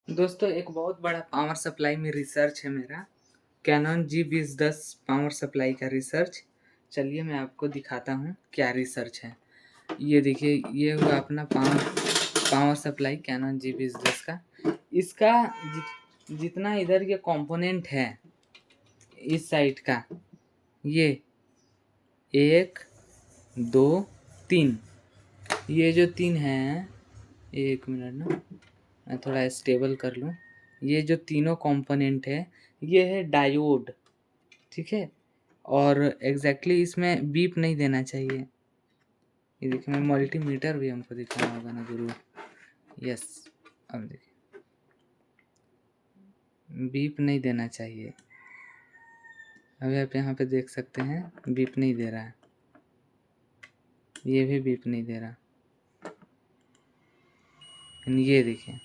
दोस्तों एक बहुत बड़ा पावर सप्लाई में रिसर्च है मेरा। कैनन G2010 पावर सप्लाई का रिसर्च। चलिए मैं आपको दिखाता हूँ क्या रिसर्च है। ये देखिए, ये हुआ अपना पावर सप्लाई कैनन G2010 का। इसका जितना इधर ये कंपोनेंट है इस साइड का, ये 1 2 3, ये जो 3 है, 1 मिनट ना, मैं थोड़ा स्टेबल कर लूँ। ये जो तीनों कंपोनेंट है ये है डायोड, ठीक है। और एग्जैक्टली इसमें बीप नहीं देना चाहिए। ये देखिए, मैं मल्टीमीटर भी हमको दिखाना होगा ना जरूर। यस, अब देखिए बीप नहीं देना चाहिए। अभी आप यहाँ पे देख सकते हैं बीप नहीं दे रहा है, ये भी बीप नहीं दे रहा। ये देखिए,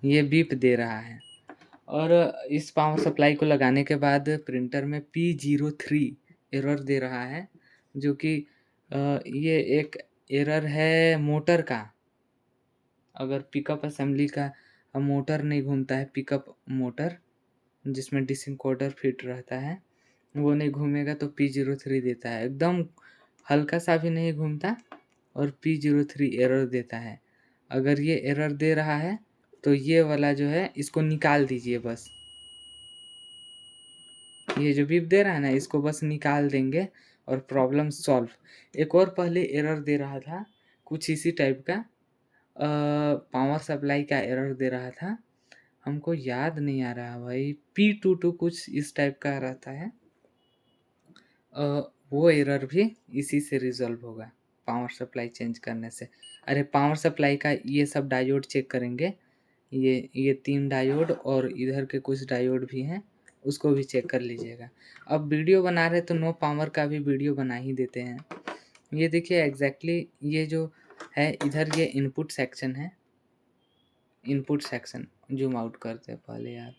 ये बीप दे रहा है। और इस पावर सप्लाई को लगाने के बाद प्रिंटर में P03 एरर दे रहा है, जो कि ये एक एरर है मोटर का। अगर पिकअप असेंबली का मोटर नहीं घूमता है, पिकअप मोटर जिसमें डिसइनकोडर फिट रहता है, वो नहीं घूमेगा तो P03 देता है। एकदम हल्का सा भी नहीं घूमता और P03 एरर देता है। अगर ये एरर दे रहा है तो ये वाला जो है इसको निकाल दीजिए बस। ये जो बीप दे रहा है ना, इसको बस निकाल देंगे और प्रॉब्लम सॉल्व। एक और पहले एरर दे रहा था कुछ इसी टाइप का, पावर सप्लाई का एरर दे रहा था। हमको याद नहीं आ रहा भाई, P22 कुछ इस टाइप का रहता है। वो एरर भी इसी से रिजॉल्व होगा, पावर सप्लाई चेंज करने से। अरे पावर सप्लाई का ये सब डायोड चेक करेंगे, ये 3 डायोड और इधर के कुछ डायोड भी हैं, उसको भी चेक कर लीजिएगा। अब वीडियो बना रहे तो नो पावर का भी वीडियो बना ही देते हैं। ये देखिए एग्जैक्टली ये जो है इधर, ये इनपुट सेक्शन है। इनपुट सेक्शन जूम आउट करते हैं पहले यार।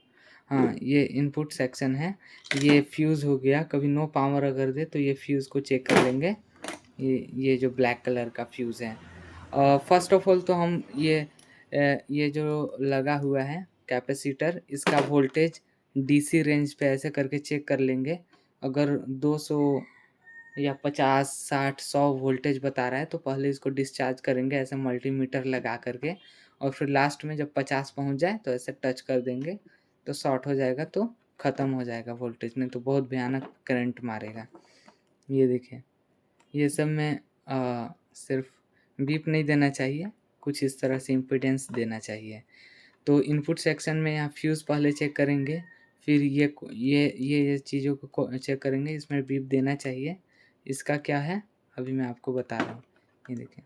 हाँ, ये इनपुट सेक्शन है। ये फ्यूज़ हो गया, कभी नो पावर अगर दे तो ये फ्यूज़ को चेक कर लेंगे। ये जो ब्लैक कलर का फ्यूज़ है। फर्स्ट ऑफ ऑल तो हम ये जो लगा हुआ है कैपेसिटर, इसका वोल्टेज डीसी रेंज पे ऐसे करके चेक कर लेंगे। अगर 200 या 50 60 100 वोल्टेज बता रहा है तो पहले इसको डिस्चार्ज करेंगे ऐसे मल्टीमीटर लगा करके, और फिर लास्ट में जब 50 पहुंच जाए तो ऐसे टच कर देंगे तो शॉर्ट हो जाएगा, तो ख़त्म हो जाएगा वोल्टेज, नहीं तो बहुत भयानक करंट मारेगा। ये देखिए, ये सब में सिर्फ बीप नहीं देना चाहिए, कुछ इस तरह से इम्पीडेंस देना चाहिए। तो इनपुट सेक्शन में यहाँ फ्यूज़ पहले चेक करेंगे, फिर ये चीज़ों को चेक करेंगे, इसमें बीप देना चाहिए। इसका क्या है अभी मैं आपको बता रहा हूँ। ये देखिए,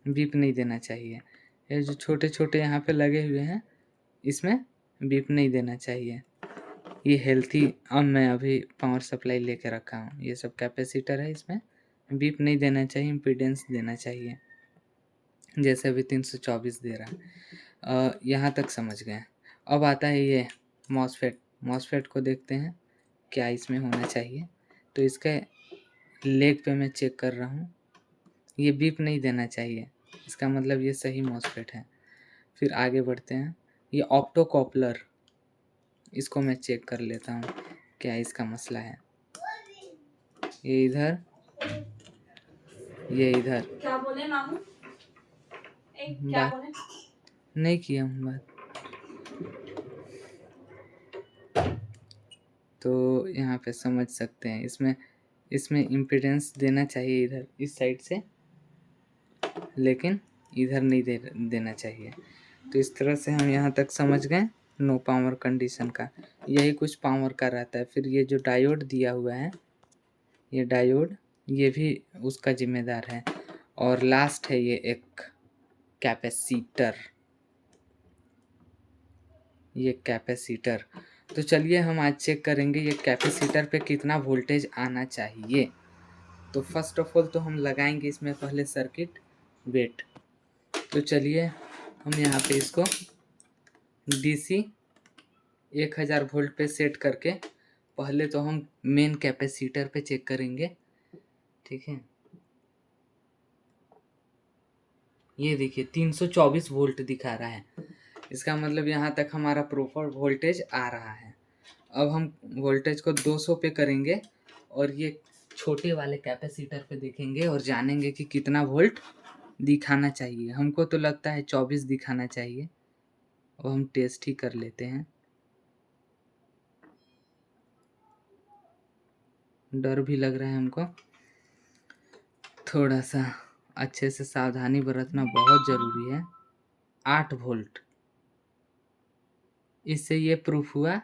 बीप नहीं देना चाहिए। ये जो छोटे छोटे यहाँ पे लगे हुए हैं इसमें बीप नहीं देना चाहिए। ये हेल्थी अब मैं अभी पावर सप्लाई लेके रखा हूँ, ये सब कैपेसिटर है, इसमें बीप नहीं देना चाहिए, इम्पीडेंस देना चाहिए। जैसे अभी 324 दे रहा है। यहाँ तक समझ गए। अब आता है ये मॉसफेट को देखते हैं क्या इसमें होना चाहिए। तो इसके लेग पे मैं चेक कर रहा हूँ, ये बीप नहीं देना चाहिए, इसका मतलब ये सही मॉसफेट है। फिर आगे बढ़ते हैं, ये ऑप्टोकॉपलर, इसको मैं चेक कर लेता हूँ क्या इसका मसला है। ये इधर, ये इधर। क्या बोले मामू? क्या बोले? नहीं किया हूँ बात। तो यहाँ पे समझ सकते हैं, इसमें इम्पीडेंस देना चाहिए इधर इस साइड से, लेकिन इधर नहीं देना चाहिए। तो इस तरह से हम यहाँ तक समझ गए नो पावर कंडीशन का। यही कुछ पावर का रहता है। फिर ये जो डायोड दिया हुआ है, ये डायोड, ये भी उसका जिम्मेदार है। और लास्ट है ये एक कैपेसिटर, ये कैपेसिटर। तो चलिए हम आज चेक करेंगे ये कैपेसिटर पे कितना वोल्टेज आना चाहिए। तो फर्स्ट ऑफ ऑल तो हम लगाएंगे इसमें पहले सर्किट वेट। तो चलिए हम यहाँ पे इसको डीसी 1000 वोल्ट पे सेट करके पहले तो हम मेन कैपेसिटर पे चेक करेंगे, ठीक है। ये देखिए 324 वोल्ट दिखा रहा है। इसका मतलब यहाँ तक हमारा प्रॉपर वोल्टेज आ रहा है। अब हम वोल्टेज को 200 पे करेंगे और ये छोटे वाले कैपेसिटर पे देखेंगे और जानेंगे कि कितना वोल्ट दिखाना चाहिए। हमको तो लगता है 24 दिखाना चाहिए। अब हम टेस्ट ही कर लेते हैं। डर भी लग रहा है हमको। थोड़ा सा अच्छे से सावधानी बरतना बहुत ज़रूरी है। 8 वोल्ट, इससे ये प्रूफ हुआ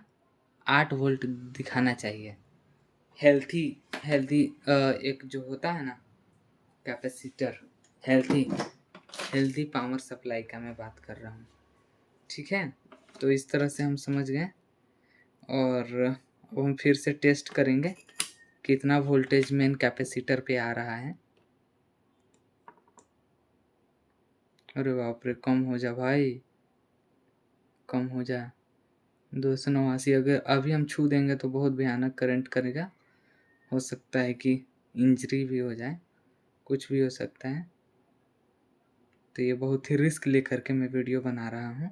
8 वोल्ट दिखाना चाहिए। हेल्थी हेल्थी एक जो होता है ना कैपेसिटर, हेल्थी पावर सप्लाई का मैं बात कर रहा हूँ। ठीक है, तो इस तरह से हम समझ गए। और अब हम फिर से टेस्ट करेंगे कितना वोल्टेज मेन कैपेसिटर पे आ रहा है। अरे बाप रे, कम हो जा भाई, कम हो जा। 289। अगर अभी हम छू देंगे तो बहुत भयानक करंट करेगा। हो सकता है कि इंजरी भी हो जाए, कुछ भी हो सकता है। तो ये बहुत ही रिस्क लेकर के मैं वीडियो बना रहा हूँ।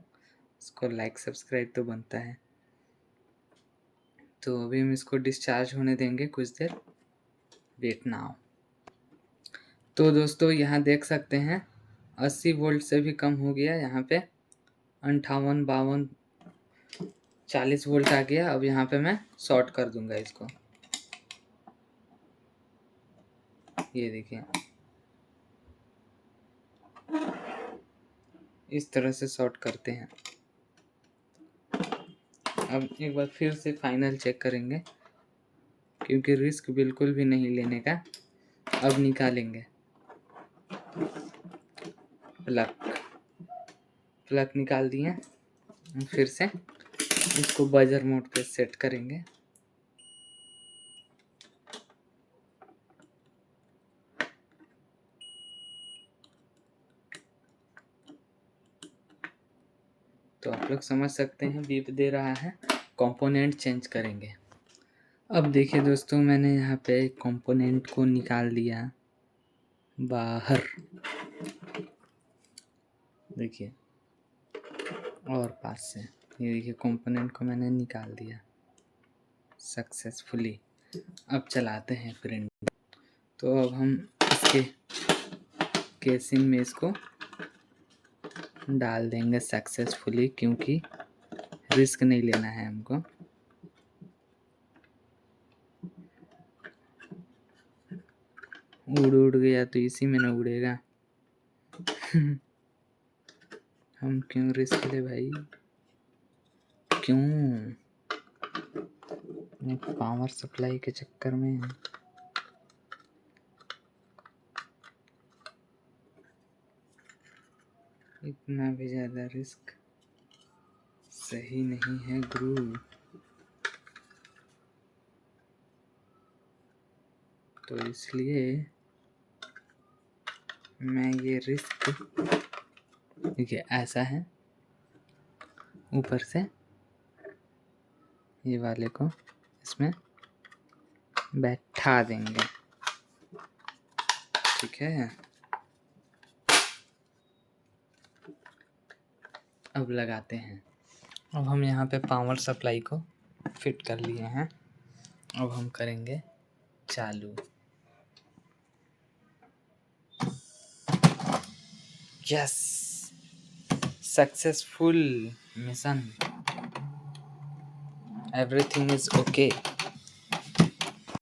इसको लाइक सब्सक्राइब तो बनता है। तो अभी हम इसको डिस्चार्ज होने देंगे कुछ देर। Wait now. तो दोस्तों यहाँ देख सकते हैं 80 वोल्ट से भी कम हो गया। यहाँ पे 58, 52, 40 वोल्ट आ गया। अब यहाँ पे मैं शॉर्ट कर दूंगा इसको। ये देखिए इस तरह से शॉर्ट करते हैं। अब एक बार फिर से फाइनल चेक करेंगे, क्योंकि रिस्क बिल्कुल भी नहीं लेने का। अब निकालेंगे प्लग निकाल दिए। फिर से इसको बजर मोड पे सेट करेंगे। तो आप लोग समझ सकते हैं बीप दे रहा है। कंपोनेंट चेंज करेंगे। अब देखिए दोस्तों, मैंने यहाँ पे कंपोनेंट को निकाल दिया बाहर। देखिए और पास से ये देखिए कंपोनेंट को मैंने निकाल दिया सक्सेसफुली। अब चलाते हैं प्रिंट। तो अब हम इसके केसिंग में इसको डाल देंगे सक्सेसफुली, क्योंकि रिस्क नहीं लेना है हमको। उड़ गया तो इसी में ना उड़ेगा। हम क्यों रिस्क ले भाई, क्यों? पावर सप्लाई के चक्कर में इतना भी ज़्यादा रिस्क सही नहीं है गुरु। तो इसलिए मैं ये रिस्क, देखिए ऐसा है, ऊपर से ये वाले को इसमें बैठा देंगे। ठीक है, अब लगाते हैं। अब हम यहाँ पे पावर सप्लाई को फिट कर लिए हैं। अब हम करेंगे चालू। Yes, successful mission, everything is okay.